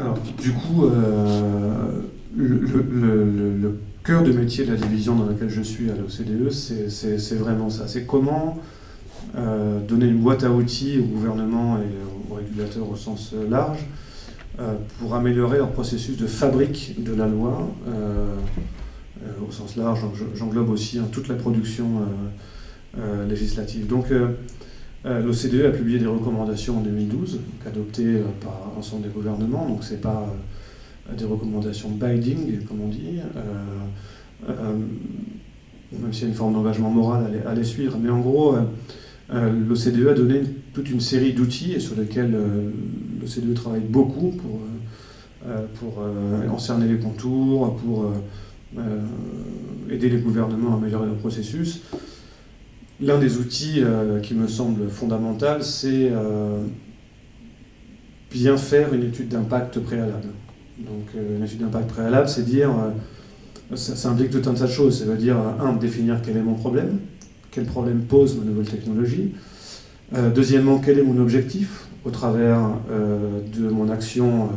Alors, du coup, le cœur de métier de la division dans laquelle je suis à l'OCDE, c'est vraiment ça. C'est comment donner une boîte à outils au gouvernement et aux régulateurs au sens large pour améliorer leur processus de fabrique de la loi. Au sens large, j'englobe aussi toute la production législative. Donc, l'OCDE a publié des recommandations en 2012, adoptées par l'ensemble des gouvernements. Donc, ce n'est pas des recommandations binding, comme on dit, même s'il y a une forme d'engagement moral à les suivre. Mais en gros, l'OCDE a donné toute une série d'outils et sur lesquels l'OCDE travaille beaucoup pour en cerner les contours, pour aider les gouvernements à améliorer leur processus. L'un des outils qui me semble fondamental, c'est bien faire une étude d'impact préalable. Donc une étude d'impact préalable, c'est dire, ça implique tout un tas de choses. Ça veut dire, définir quel est mon problème, quel problème pose ma nouvelle technologie. Deuxièmement, quel est mon objectif au travers de mon action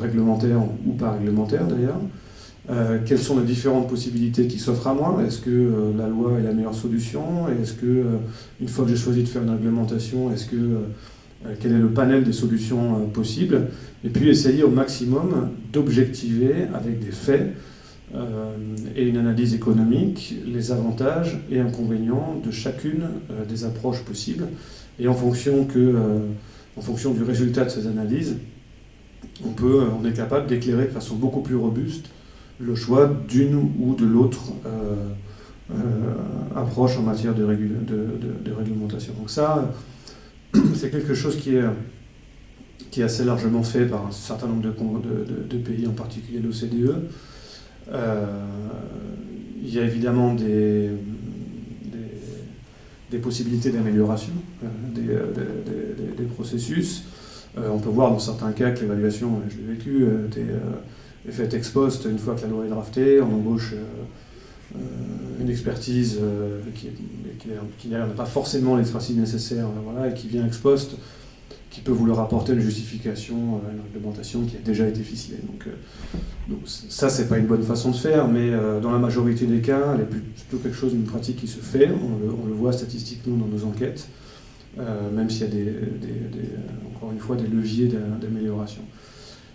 réglementaire ou pas réglementaire d'ailleurs. Quelles sont les différentes possibilités qui s'offrent à moi? Est-ce que la loi est la meilleure solution? Est-ce que, une fois que j'ai choisi de faire une réglementation, quel est le panel des solutions possibles? Et puis essayer au maximum d'objectiver avec des faits et une analyse économique les avantages et inconvénients de chacune des approches possibles. Et en fonction du résultat de ces analyses, on est capable d'éclairer de façon beaucoup plus robuste le choix d'une ou de l'autre approche en matière de réglementation. Donc ça, c'est quelque chose qui est assez largement fait par un certain nombre de pays, en particulier l'OCDE. Il y a évidemment des possibilités d'amélioration des processus. On peut voir dans certains cas que l'évaluation, je l'ai vécu, est faite ex post une fois que la loi est draftée. On embauche une expertise qui n'a pas forcément l'expertise nécessaire, et qui vient ex post, qui peut vous leur apporter une justification, une réglementation qui a déjà été ficelée. Donc ça, c'est pas une bonne façon de faire, mais dans la majorité des cas, c'est plutôt quelque chose, une pratique qui se fait. On le voit statistiquement dans nos enquêtes, même s'il y a encore une fois des leviers d'amélioration.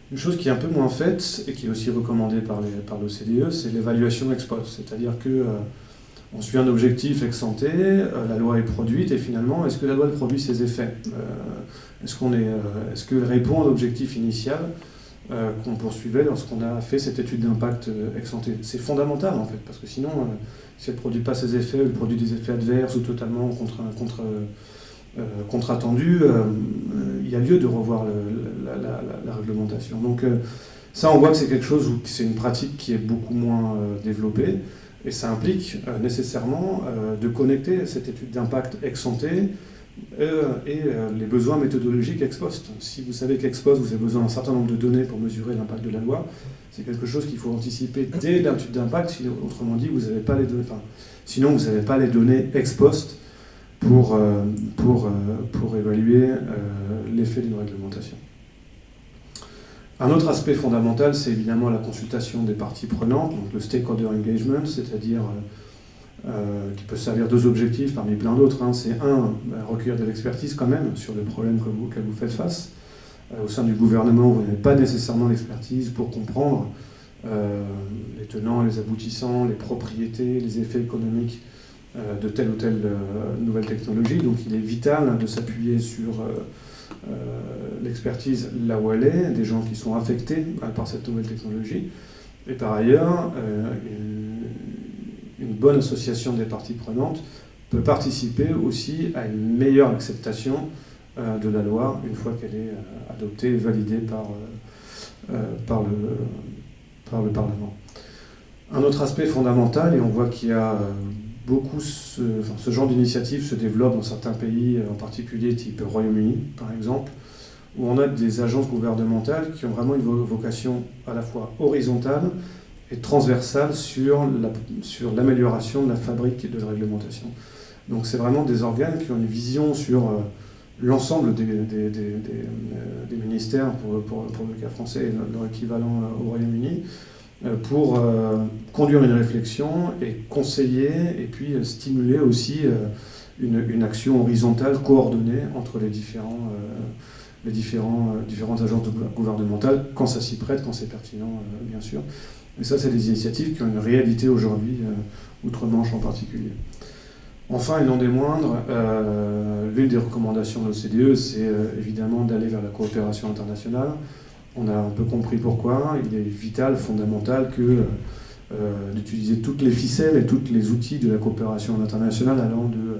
Une chose qui est un peu moins faite et qui est aussi recommandée par l'OCDE, c'est l'évaluation ex post. C'est-à-dire qu'on suit un objectif ex ante, la loi est produite et finalement, est-ce que la loi produit ses effets? Est-ce qu'elle répond à l'objectif initial qu'on poursuivait lorsqu'on a fait cette étude d'impact ex ante? C'est fondamental en fait, parce que sinon, si elle ne produit pas ses effets, elle produit des effets adverses ou totalement contre-attendu, il y a lieu de revoir la réglementation. Donc ça, on voit que c'est quelque chose où c'est une pratique qui est beaucoup moins développée, et ça implique nécessairement de connecter cette étude d'impact ex ante et les besoins méthodologiques ex post. Si vous savez qu'ex post, vous avez besoin d'un certain nombre de données pour mesurer l'impact de la loi, c'est quelque chose qu'il faut anticiper dès l'étude d'impact, autrement dit, vous n'avez pas les données, sinon vous n'avez pas les données ex post pour évaluer l'effet d'une réglementation. Un autre aspect fondamental, c'est évidemment la consultation des parties prenantes, donc le stakeholder engagement, c'est-à-dire qui peut servir deux objectifs parmi plein d'autres. C'est recueillir de l'expertise quand même sur le problème auquel vous faites face. Au sein du gouvernement, vous n'avez pas nécessairement l'expertise pour comprendre les tenants, les aboutissants, les propriétés, les effets économiques de telle ou telle nouvelle technologie. Donc il est vital de s'appuyer sur l'expertise là où elle est, des gens qui sont affectés par cette nouvelle technologie. Et par ailleurs, une bonne association des parties prenantes peut participer aussi à une meilleure acceptation de la loi une fois qu'elle est adoptée et validée par le Parlement. Un autre aspect fondamental, et on voit qu'il y a beaucoup ce genre d'initiative se développe dans certains pays, en particulier type Royaume-Uni par exemple, où on a des agences gouvernementales qui ont vraiment une vocation à la fois horizontale et transversale sur l'amélioration de la fabrique et de la réglementation. Donc c'est vraiment des organes qui ont une vision sur l'ensemble des ministères, pour le cas français et leur équivalent au Royaume-Uni, pour conduire une réflexion et conseiller et puis stimuler aussi une action horizontale coordonnée entre les différentes agences gouvernementales, quand ça s'y prête, quand c'est pertinent, bien sûr. Et ça, c'est des initiatives qui ont une réalité aujourd'hui, outre-Manche en particulier. Enfin, et non des moindres, l'une des recommandations de l'OCDE, c'est évidemment d'aller vers la coopération internationale. On a un peu compris pourquoi. Il est vital, fondamental d'utiliser toutes les ficelles et tous les outils de la coopération internationale allant de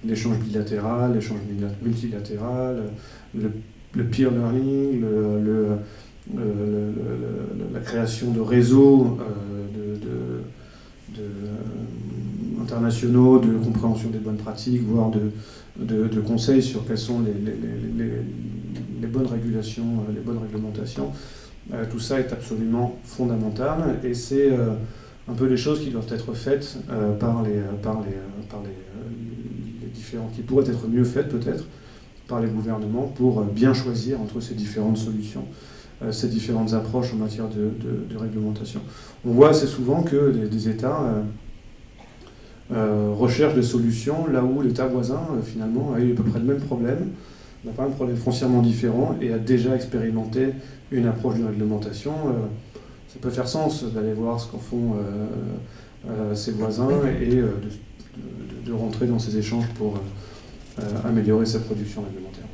l'échange bilatéral, l'échange multilatéral, le peer learning, la création de réseaux internationaux de compréhension des bonnes pratiques, voire de conseils sur quelles sont les bonnes régulations, les bonnes réglementations. Tout ça est absolument fondamental et c'est un peu les choses qui doivent être faites par les différents, qui pourraient être mieux faites peut-être par les gouvernements pour bien choisir entre ces différentes solutions, ces différentes approches en matière de réglementation. On voit assez souvent que des États recherchent des solutions là où l'État voisin, finalement, a eu à peu près le même problème, n'a pas un problème foncièrement différent et a déjà expérimenté une approche de réglementation. Ça peut faire sens d'aller voir ce qu'en font ses voisins et de rentrer dans ces échanges pour améliorer sa production réglementaire.